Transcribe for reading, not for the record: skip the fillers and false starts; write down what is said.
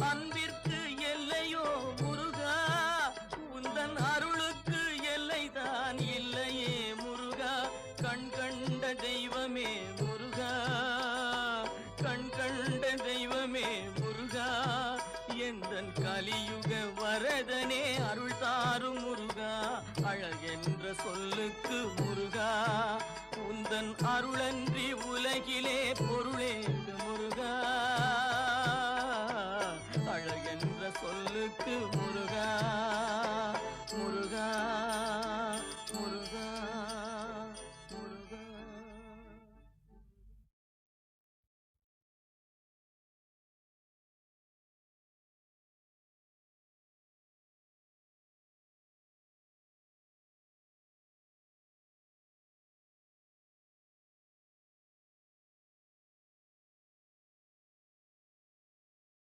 அன்பிற்கு எல்லையோ முருகா, உந்தன் அருளுக்கு எல்லைதான் இல்லையே முருகா. கண் கண்ட தெய்வமே முருகா, கண் கண்ட தெய்வமே முருகா, எந்தன் கலியுக வரதனே அருள் தாரும் முருகா. அழகென்ற சொல்லுக்கு முருகா, உந்தன் அருளன்றி உலகிலே பொருளேது முருகா. அழகென்ற சொல்லுக்கு முருகா.